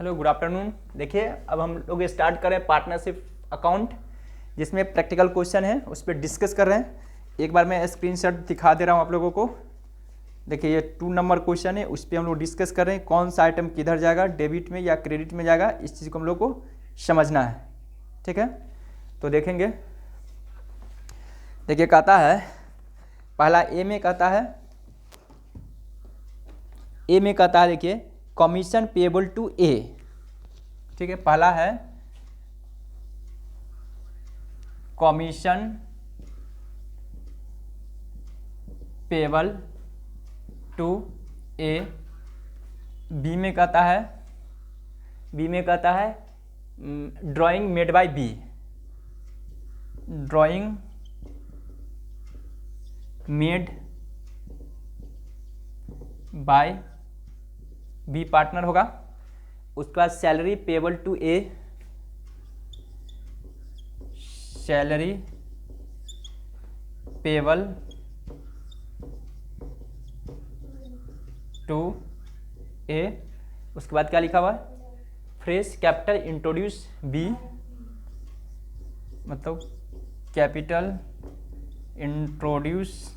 Hello, good afternoon. देखिए, अब हम लोग स्टार्ट करें पार्टनरशिप अकाउंट, जिसमें प्रैक्टिकल क्वेश्चन है, उस पर डिस्कस कर रहे हैं। एक बार मैं स्क्रीनशॉट दिखा दे रहा हूँ आप लोगों को। देखिए, ये 2 नंबर क्वेश्चन है, उस पर हम लोग डिस्कस कर रहे हैं कौन सा आइटम किधर जाएगा, डेबिट में या क्रेडिट में जाएगा। इस चीज़ को हम लोग को समझना है, ठीक है। तो देखेंगे, देखिए कहता है, पहला ए में कहता है, देखिए कमीशन पेएबल टू ए, ठीक है। पहला है commission payable to A. B में कहता है drawing made by B, drawing made by B partner होगा। उसके बाद salary payable to A, salary payable to A. उसके बाद क्या लिखा हुआ है, फ्रेश कैपिटल इंट्रोड्यूस बी, मतलब capital introduce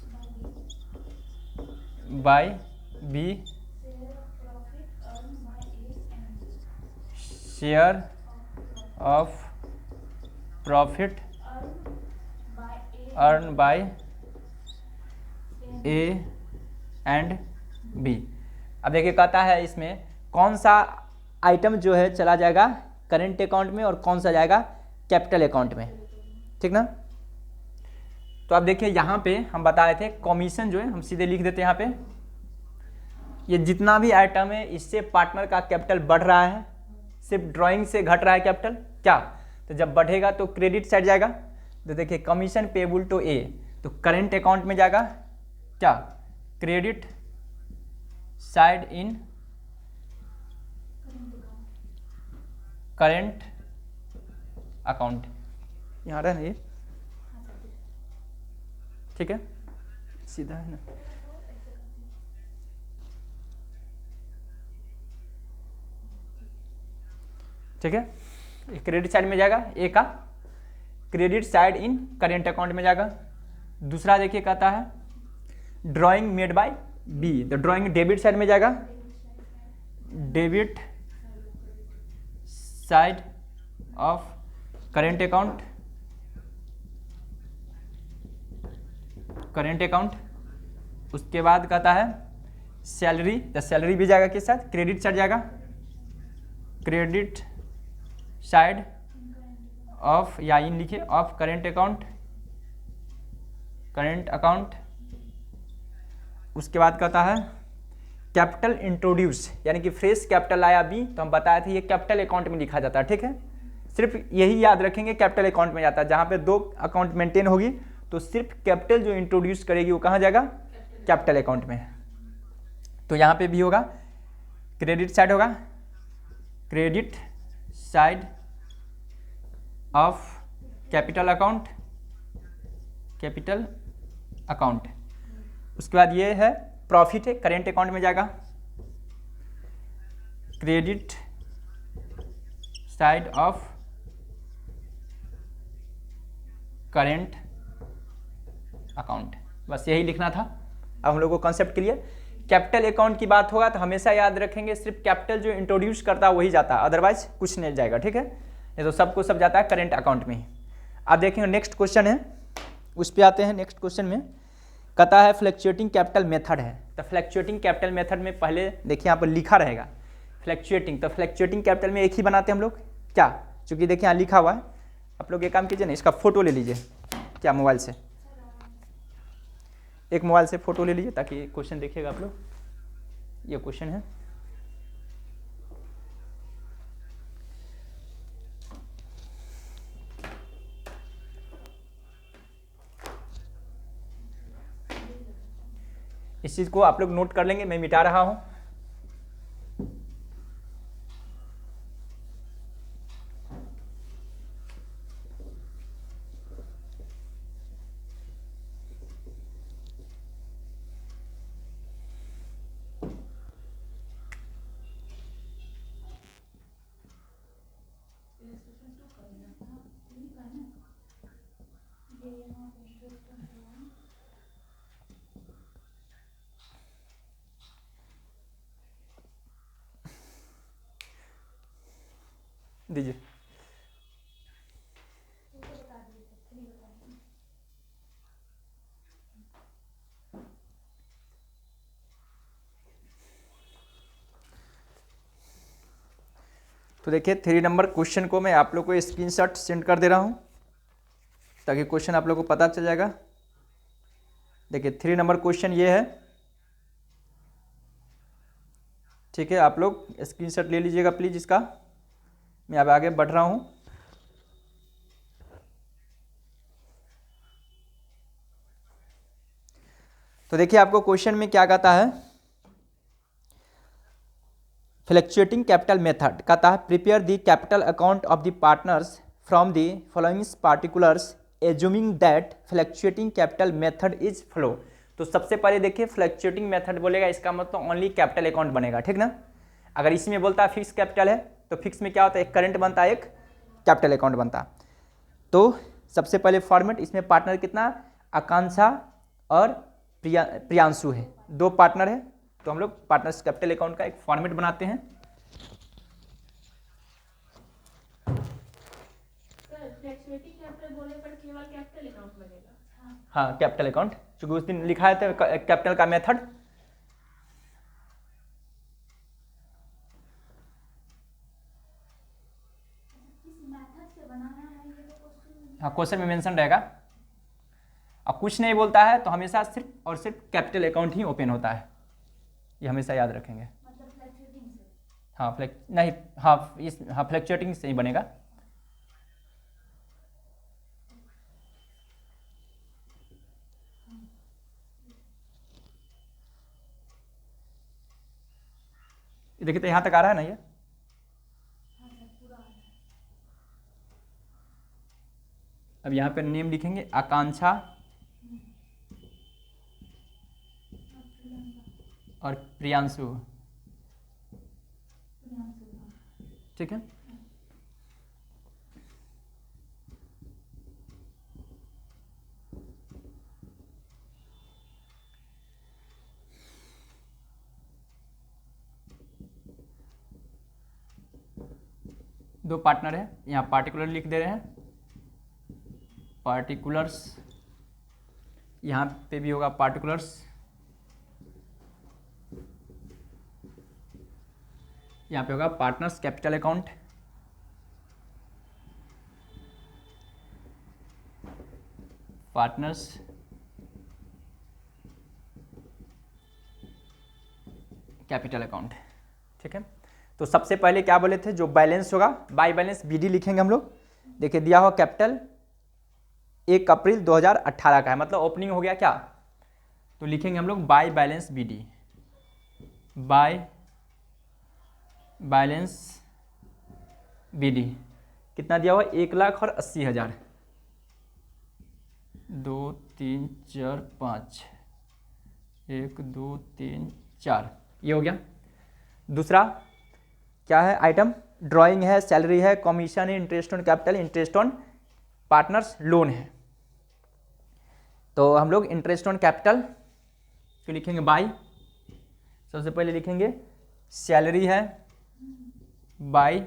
by B, share of profit earn by A and B. अब देखिए कहता है इसमें कौन सा आइटम जो है चला जाएगा करेंट अकाउंट में और कौन सा जाएगा कैपिटल अकाउंट में, ठीक ना। तो अब देखिए यहाँ पे हम बता रहे थे कमीशन जो है, हम सीधे लिख देते हैं यहाँ पे, ये जितना भी आइटम है इससे पार्टनर का कैपिटल बढ़ रहा है, सिर्फ ड्राइंग से घट रहा है कैपिटल क्या, तो जब बढ़ेगा तो क्रेडिट साइड जाएगा। तो देखिए कमीशन पेएबल टू ए, तो करेंट अकाउंट में जाएगा क्या, क्रेडिट साइड इन करेंट अकाउंट। यहाँ रहे ना ये, ठीक है, सीधा है ना। ठीक है, क्रेडिट साइड में जाएगा ए का, क्रेडिट साइड इन करेंट अकाउंट में जाएगा। दूसरा देखिए कहता है ड्राइंग मेड बाय बी, तो ड्राइंग डेबिट साइड में जाएगा, debit side of current account, current account. उसके बाद कहता है सैलरी, तो सैलरी भी जाएगा किस साइड, क्रेडिट साइड जाएगा, क्रेडिट साइड ऑफ, या इन लिखिए of current account, current account. उसके बाद कहता है कैपिटल इंट्रोड्यूस, यानी कि फ्रेश कैपिटल आया बी, तो हम बताए थे ये कैपिटल अकाउंट में लिखा जाता है, ठीक है। सिर्फ यही याद रखेंगे कैपिटल अकाउंट में जाता है, जहाँ पे 2 अकाउंट मेंटेन होगी तो सिर्फ कैपिटल जो इंट्रोड्यूस करेगी वो कहाँ जाएगा, कैपिटल अकाउंट में। तो यहाँ पे भी होगा क्रेडिट साइड होगा, credit side of capital account, capital account. उसके बाद ये है प्रॉफिट है, करेंट अकाउंट में जाएगा, credit side of current account. बस यही लिखना था। अब हम लोग को कॉन्सेप्ट क्लियर। कैपिटल अकाउंट की बात होगा तो हमेशा याद रखेंगे सिर्फ कैपिटल जो इंट्रोड्यूस करता है वही जाता है, अदरवाइज कुछ नहीं जाएगा, ठीक है। ये तो सबको सब जाता है करेंट अकाउंट में ही। अब देखेंगे नेक्स्ट क्वेश्चन है, उस पर आते हैं। नेक्स्ट क्वेश्चन में कहता है फ्लक्चुएटिंग कैपिटल मेथड है, तो फ्लक्चुएटिंग कैपिटल मेथड में पहले देखिए यहाँ पर लिखा रहेगा फ्लक्चुएटिंग, तो फ्लक्चुएटिंग कैपिटल में एक ही बनाते हैं हम लोग क्या, चूँकि देखिए यहाँ लिखा हुआ है। आप लोग एक काम कीजिए ना, इसका फोटो ले लीजिए क्या, मोबाइल से, एक मोबाइल से फोटो ले लीजिए ताकि क्वेश्चन देखिएगा आप लोग। ये क्वेश्चन है, इस चीज को आप लोग नोट कर लेंगे, मैं मिटा रहा हूं। दीजिए। तो देखिए 3 नंबर क्वेश्चन को मैं आप लोग को स्क्रीनशॉट सेंड कर दे रहा हूँ ताकि क्वेश्चन आप लोग को पता चल जाएगा। देखिए 3 नंबर क्वेश्चन ये है, ठीक है। आप लोग स्क्रीनशॉट ले लीजिएगा प्लीज़ इसका। मैं अब आगे बढ़ रहा हूँ। तो देखिए आपको क्वेश्चन में क्या कहता है, फ्लक्चुएटिंग कैपिटल मेथड कहता है prepare the capital account of the partners from the following particulars assuming that fluctuating capital method is flow. तो सबसे पहले देखिए फ्लक्चुएटिंग मेथड बोलेगा, इसका मतलब ओनली कैपिटल अकाउंट बनेगा, ठीक ना। अगर इसमें बोलता है फिक्स कैपिटल है तो फिक्स में क्या होता है, एक करंट बनता है, एक कैपिटल अकाउंट बनता है। तो सबसे पहले फॉर्मेट, इसमें पार्टनर कितना, आकांक्षा और प्रियांशु है, 2 पार्टनर है। तो हम लोग पार्टनर्स कैपिटल अकाउंट का एक फॉर्मेट बनाते हैं। हाँ कैपिटल अकाउंट, क्योंकि उस दिन लिखा है कैपिटल का मेथड। हाँ क्वेश्चन में मेंशन रहेगा। अब कुछ नहीं बोलता है तो हमेशा सिर्फ और सिर्फ कैपिटल अकाउंट ही ओपन होता है, ये हमेशा याद रखेंगे। हाँ फ्लक्चुएटिंग से ही बनेगा। देखिए तो यहाँ तक आ रहा है ना ये। अब यहाँ पे नेम लिखेंगे आकांक्षा और प्रियांशु, ठीक है। दो पार्टनर है, यहाँ पार्टिकुलर लिख दे रहे हैं, पार्टिकुलर्स, यहाँ पे भी होगा पार्टिकुलर्स, यहाँ पे होगा partners capital account, partners capital account, ठीक है। तो सबसे पहले क्या बोले थे, जो बैलेंस होगा बाय बैलेंस बीडी लिखेंगे हम लोग। देखिए दिया हुआ कैपिटल 1 अप्रैल 2018 का है, मतलब ओपनिंग हो गया क्या, तो लिखेंगे हम लोग by balance BD, by balance BD कितना दिया हुआ, 1,80,000, 2 3 4 5, 1 2 3 4, ये हो गया। दूसरा क्या है आइटम, ड्राइंग है, सैलरी है, कमीशन है, interest on capital, interest on partners, loan है। तो हम लोग इंटरेस्ट ऑन कैपिटल तो लिखेंगे बाय, सबसे पहले लिखेंगे सैलरी है, बाय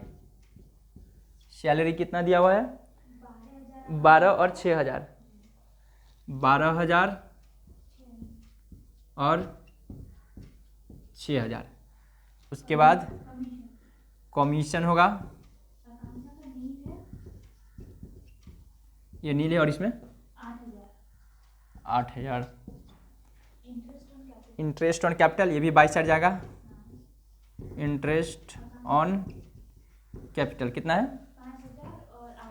सैलरी कितना दिया हुआ है, 12 और 6,000, 12,000 और 6,000। उसके बाद कमीशन होगा, ये नील है और इसमें 8,000। इंटरेस्ट ऑन कैपिटल ये भी बाई साइड जाएगा, इंटरेस्ट ऑन कैपिटल कितना है, 5,000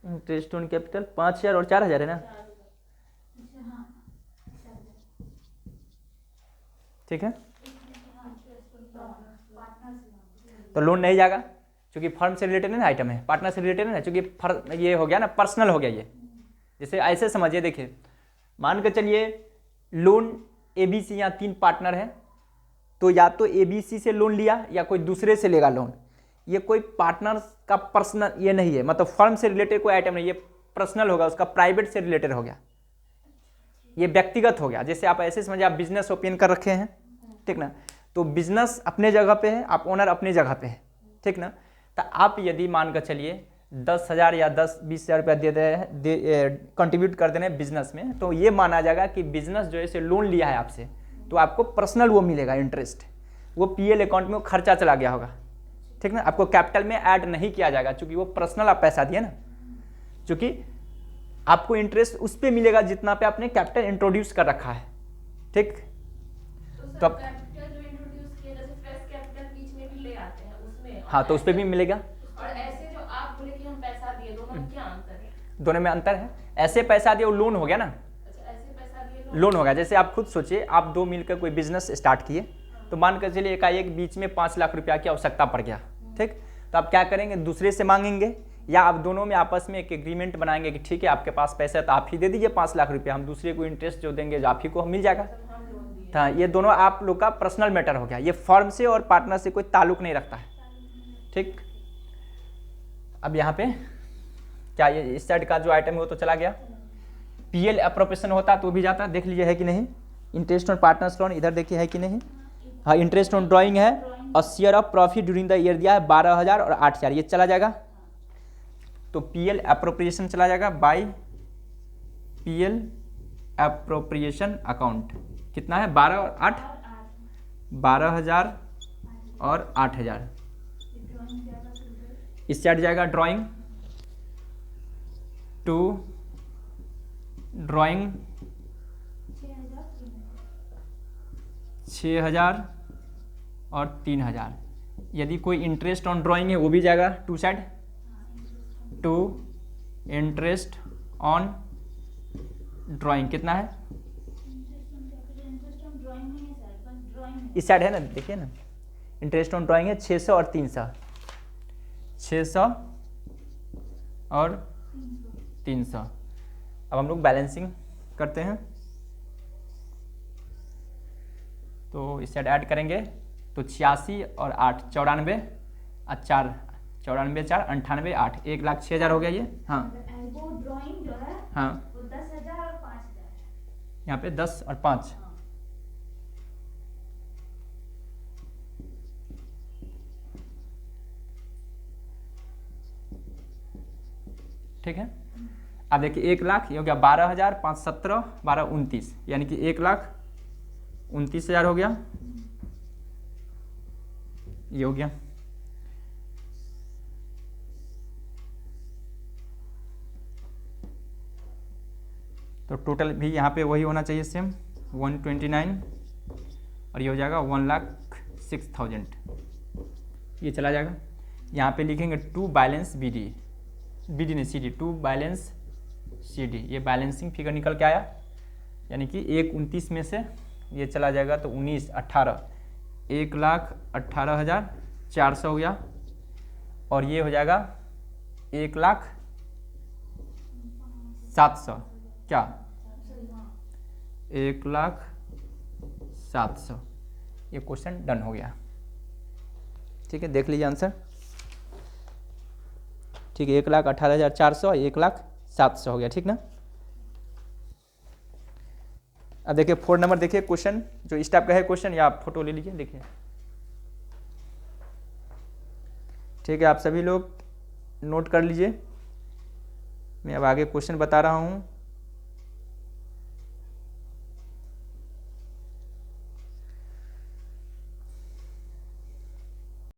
इंटरेस्ट ऑन कैपिटल 5,000 और 4,000 है ना, ठीक है। तो लोन नहीं जाएगा क्योंकि फर्म से रिलेटेड है ना, आइटम है पार्टनर से रिलेटेड है ना, क्योंकि ये हो गया ना पर्सनल हो गया ये। जैसे ऐसे समझिए, देखिए मान के चलिए लोन ABC, यहाँ 3 पार्टनर है, तो या तो ABC से लोन लिया या कोई दूसरे से लेगा लोन। ये कोई पार्टनर का पर्सनल ये नहीं है, मतलब फर्म से रिलेटेड कोई आइटम नहीं, ये पर्सनल होगा, उसका प्राइवेट से रिलेटेड हो गया, ये व्यक्तिगत हो गया। जैसे आप ऐसे समझिए आप बिजनेस ओपन कर रखे हैं, ठीक ना, तो बिजनेस अपने जगह पे है, आप ओनर अपनी जगह पे है, ठीक ना। तो आप यदि मान कर चलिए 10,000 या 10-20,000 रुपया दे कंट्रीब्यूट कर देने बिजनेस में, तो ये माना जाएगा कि बिजनेस जो है इसे लोन लिया है आपसे, तो आपको पर्सनल वो मिलेगा इंटरेस्ट, वो PL अकाउंट में वो खर्चा चला गया होगा, ठीक ना। आपको कैपिटल में ऐड नहीं किया जाएगा, क्योंकि वो पर्सनल आप पैसा दिए ना, क्योंकि आपको इंटरेस्ट उस पर मिलेगा जितना पे आपने कैपिटल इंट्रोड्यूस कर रखा है, ठीक। तो आप हाँ, तो उस पर भी मिलेगा। और ऐसे जो आप बोले कि हम पैसा दिए, दोनों में क्या अंतर है? दोनों में अंतर है। ऐसे पैसा दिए वो लोन हो गया ना, अच्छा, ऐसे पैसा दिए लोन हो गया। जैसे आप खुद सोचिए, आप 2 मिलकर कोई बिजनेस स्टार्ट किए, तो मान कर चलिए एकाएक बीच में 5 लाख रुपया की आवश्यकता पड़ गया, ठीक। तो आप क्या करेंगे, दूसरे से मांगेंगे, या आप दोनों में आपस में एक एग्रीमेंट बनाएंगे कि ठीक है आपके पास पैसा है तो आप ही दे दीजिए 5 लाख रुपया, हम दूसरे को इंटरेस्ट जो देंगे जो आप ही को मिल जाएगा। हाँ, ये दोनों आप लोग का पर्सनल मैटर हो गया, ये फर्म से और पार्टनर से कोई ताल्लुक नहीं रखता है, ठीक। अब यहाँ पे क्या ये इस साइड का जो आइटम है वो तो चला गया। PL अप्रोप्रिएशन होता तो भी जाता, देख लीजिए है कि नहीं। इंटरेस्ट ऑन पार्टनर्स लोन इधर देखिए है कि नहीं। हाँ, इंटरेस्ट ऑन ड्राइंग है और share of profit during the year दिया है 12,000 और 8,000, ये चला जाएगा। तो PL अप्रोप्रिएशन चला जाएगा बाय PL अप्रोप्रिएशन अकाउंट। कितना है, 12 और 8, 12,000 और 8,000। इस साइड जाएगा ड्राइंग टू ड्राइंग 6,000 और 3,000। यदि कोई इंटरेस्ट ऑन ड्राइंग है वो भी जाएगा to side, to interest on drawing कितना है, इस साइड है ना, देखिए ना, इंटरेस्ट ऑन ड्राइंग है 600 और 300, 600 और 300। अब हम लोग बैलेंसिंग करते हैं, तो इस साइड ऐड करेंगे तो 86 और 8 94 और 4 94 4 98 8 1,06,000 हो गया ये। हाँ, वो ड्राइंग जो है हाँ, वो 10,000 और 5,000, यहाँ पे 10 और 5। ठीक है। अब देखिए 1 लाख ये हो गया 12,000 5 17 12 29, यानी कि 1,29,000 हो गया, ये हो गया। तो टोटल भी यहाँ पे वही होना चाहिए सेम 129, और ये हो जाएगा 1,06,000, ये चला जाएगा। यहाँ पे लिखेंगे टू बैलेंस BD नहीं CD, टू बैलेंस CD, ये बैलेंसिंग फिगर निकल के आया, यानी कि 1,29 में से ये चला जाएगा तो 19 18 1,18,400 हो गया, और ये हो जाएगा 1,07,000 क्या, 1,07,000। ये क्वेश्चन डन हो गया। ठीक है, देख लीजिए आंसर। ठीक है, 1,18,400 1,07,000 हो गया, ठीक ना। अब देखिए 4 नंबर देखिए क्वेश्चन, जो इस टाइप का है क्वेश्चन, या आप फोटो ले लीजिए, देखिए। ठीक है, आप सभी लोग नोट कर लीजिए, मैं अब आगे क्वेश्चन बता रहा हूँ।